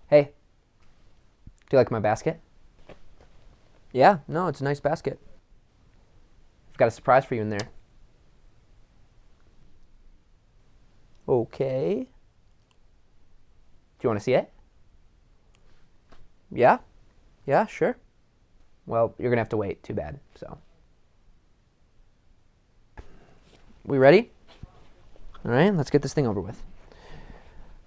Hey, do you like my basket? Yeah, no, it's a nice basket. I've got a surprise for you in there. Okay. Do you want to see it? Yeah? Yeah, sure. Well, you're going to have to wait. Too bad. So. We ready? All right, let's get this thing over with.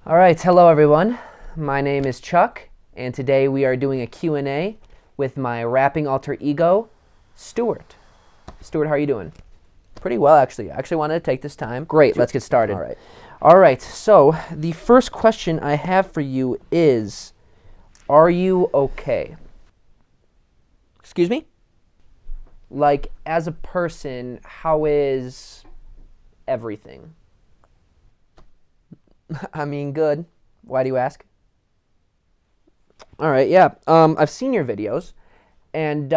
All right, hello everyone. My name is Chuck, and today we are doing a Q&A with my rapping alter ego, Stuart. Stuart, how are you doing? Pretty well, actually. I actually wanted to take this time. Great, let's get started. All right. All right, so the first question I have for you is, are you okay? Excuse me? Like, as a person, how is everything? I mean, good. Why do you ask? All right, yeah. I've seen your videos, and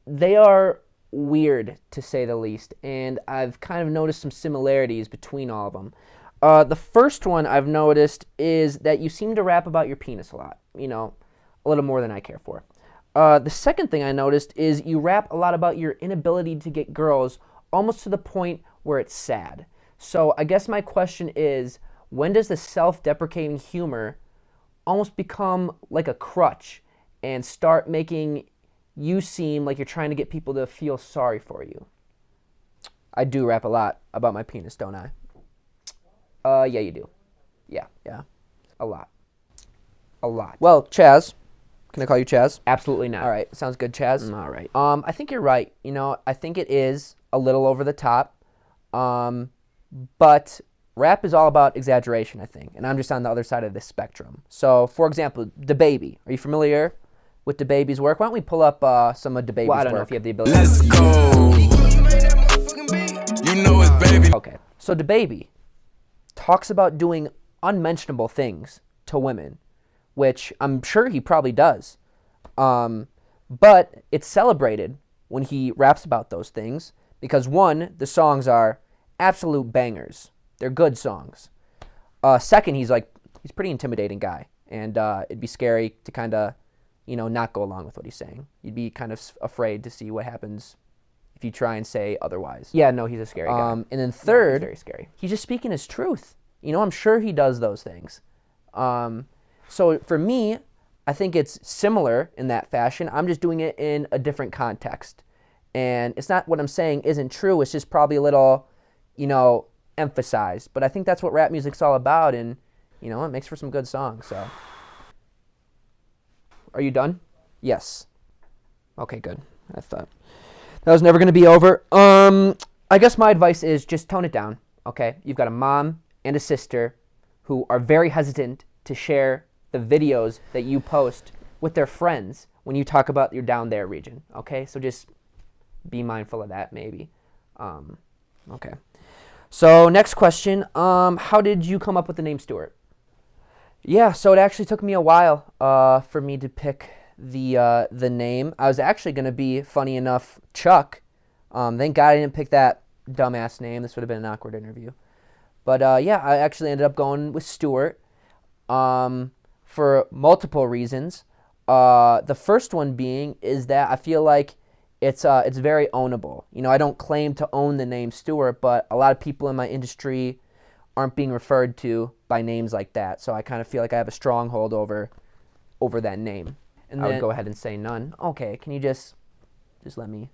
they are weird, to say the least, and I've kind of noticed some similarities between all of them. The first one I've noticed is that you seem to rap about your penis a lot, you know, a little more than I care for. The second thing I noticed is you rap a lot about your inability to get girls, almost to the point where it's sad. So I guess my question is, when does the self-deprecating humor almost become like a crutch and start making you seem like you're trying to get people to feel sorry for you? I do rap a lot about my penis, don't I? Yeah, you do. Yeah. A lot. A lot. Well, Chaz. Can I call you Chaz? Absolutely not. All right. Sounds good, Chaz. All right. I think you're right. You know, I think it is a little over the top. But rap is all about exaggeration, I think. And I'm just on the other side of this spectrum. So, for example, DaBaby. Are you familiar with DaBaby's work? Why don't we pull up some of DaBaby's work? Well, I don't know if you have the ability. Let's go. You know it's baby. Okay. So DaBaby talks about doing unmentionable things to women, which I'm sure he probably does. But it's celebrated when he raps about those things because, one, the songs are absolute bangers. They're good songs. Second, he's a pretty intimidating guy, and it'd be scary to kind of, not go along with what he's saying. You'd be kind of afraid to see what happens if you try and say otherwise. Yeah, no, he's a scary guy. And then third, he's very scary. He's just speaking his truth. I'm sure he does those things. So for me, I think it's similar in that fashion. I'm just doing it in a different context. And it's not what I'm saying isn't true. It's just probably a little, emphasized. But I think that's what rap music's all about. And, it makes for some good songs. So, are you done? Yes. Okay, good. I thought that was never going to be over. I guess my advice is just tone it down, okay? You've got a mom and a sister who are very hesitant to share the videos that you post with their friends when you talk about your down there region, okay? So just be mindful of that, maybe. Okay. So next question, how did you come up with the name Stuart? Yeah, so it actually took me a while for me to pick the name. I was actually going to be, funny enough, Chuck. Thank God I didn't pick that dumbass name. This would have been an awkward interview. But yeah, I actually ended up going with Stuart for multiple reasons. The first one being is that I feel like it's very ownable. I don't claim to own the name Stuart, but a lot of people in my industry aren't being referred to by names like that. So I kind of feel like I have a stronghold over that name. And I would go ahead and say none. Okay, can you just let me?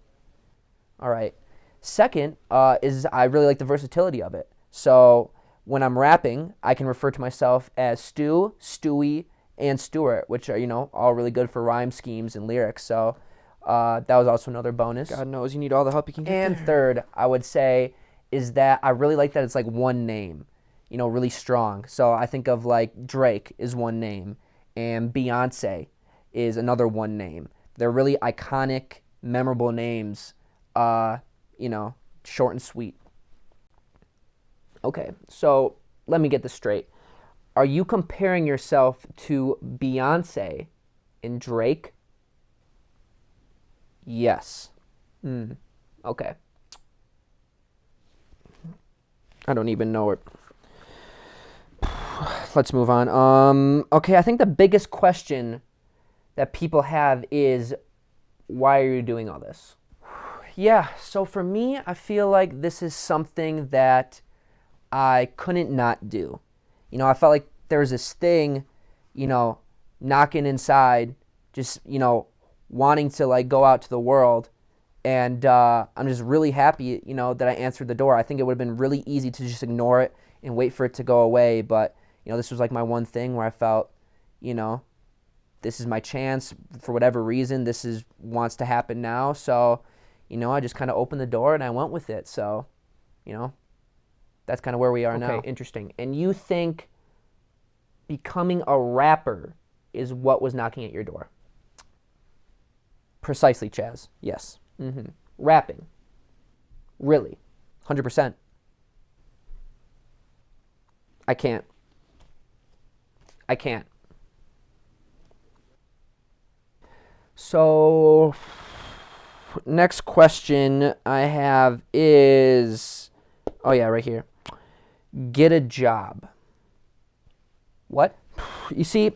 All right. Second is I really like the versatility of it. So when I'm rapping, I can refer to myself as Stu, Stewie, and Stuart, which are, all really good for rhyme schemes and lyrics. So that was also another bonus. God knows you need all the help you can get. And third, I would say, is that I really like that it's like one name, really strong. So I think of like Drake is one name, and Beyonce is another one name. They're really iconic, memorable names, short and sweet. Okay, so let me get this straight. Are you comparing yourself to Beyonce and Drake? Yes. Okay. I don't even know it. let's move on. Okay, I think the biggest question that people have is, why are you doing all this? Yeah, so for me, I feel like this is something that I couldn't not do. You know, I felt like there was this thing, you know, knocking inside, just, you know, wanting to like go out to the world. And I'm just really happy, you know, that I answered the door. I think it would have been really easy to just ignore it and wait for it to go away. But, you know, this was like my one thing where I felt, you know, this is my chance for whatever reason. This is wants to happen now. So, you know, I just kind of opened the door and I went with it. So, you know, that's kind of where we are now. Okay, interesting. And you think becoming a rapper is what was knocking at your door? Precisely, Chaz. Yes. Mm-hmm. Rapping. Really. 100%. I can't. So, next question I have is, oh yeah, right here. Get a job. What? You see,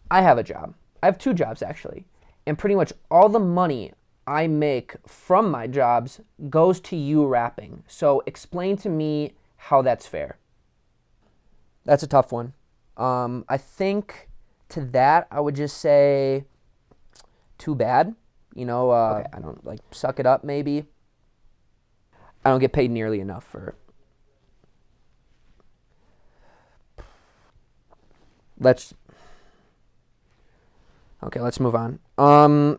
I have a job. I have 2 jobs actually. And pretty much all the money I make from my jobs goes to you rapping. So explain to me how that's fair. That's a tough one. I think to that I would just say, too bad. You know, okay. I don't like suck it up maybe. I don't get paid nearly enough for. Let's move on.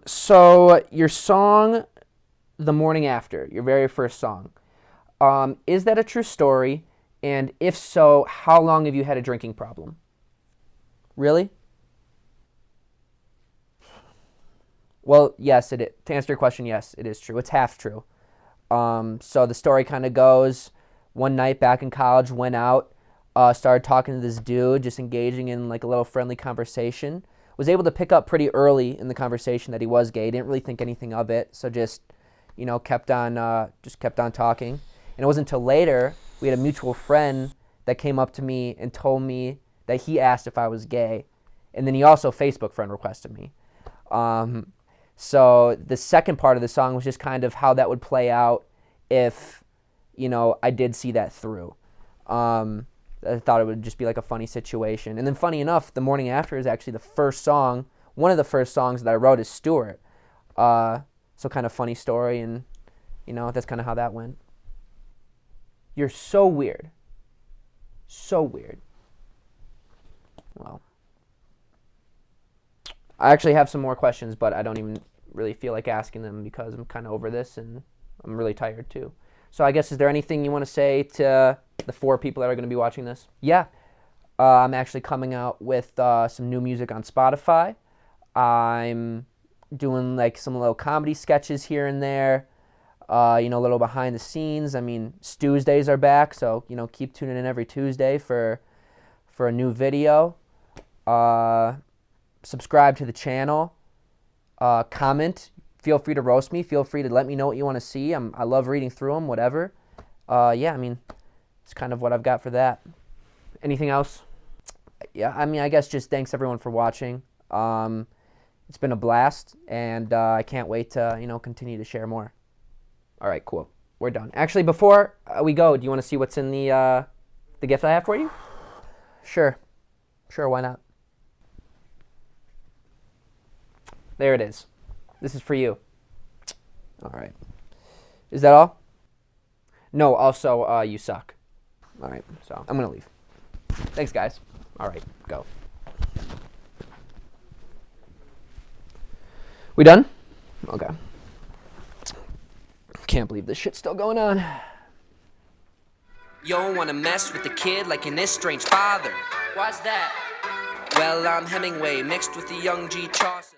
So your song, The Morning After, your very first song, is that a true story? And if so, how long have you had a drinking problem? Really? Well, yes, it is. To answer your question, yes, it is true. It's half true. So the story kind of goes, one night back in college, went out, started talking to this dude, just engaging in like a little friendly conversation. Was able to pick up pretty early in the conversation that he was gay. Didn't really think anything of it, so just, you know, kept on talking. And it wasn't until later we had a mutual friend that came up to me and told me that he asked if I was gay, and then he also Facebook friend requested me. So the second part of the song was just kind of how that would play out if, you know, I did see that through. I thought it would just be like a funny situation. And then funny enough, The Morning After is actually the first song, one of the first songs that I wrote is Stuart. So kind of funny story, and, you know, that's kind of how that went. You're so weird. So weird. Well, I actually have some more questions, but I don't even really feel like asking them because I'm kind of over this and I'm really tired too. So I guess, is there anything you want to say to the 4 people that are going to be watching this? Yeah. I'm actually coming out with some new music on Spotify. I'm doing like some little comedy sketches here and there. You know, a little behind the scenes. I mean, Stuesdays are back, so, you know, keep tuning in every Tuesday for a new video. Subscribe to the channel. Comment. Feel free to roast me. Feel free to let me know what you want to see. I love reading through them, whatever. Yeah, I mean, it's kind of what I've got for that. Anything else? Yeah, I mean, I guess just thanks everyone for watching. It's been a blast, and I can't wait to, you know, continue to share more. All right, cool. We're done. Actually, before we go, do you want to see what's in the gift I have for you? Sure. Sure, why not? There it is. This is for you. All right. Is that all? No, also, you suck. All right, so I'm going to leave. Thanks, guys. All right, go. We done? Okay. Can't believe this shit's still going on. Yo, wanna mess with the kid like an estranged father. Why's that? Well, I'm Hemingway mixed with the young G. Chaucer.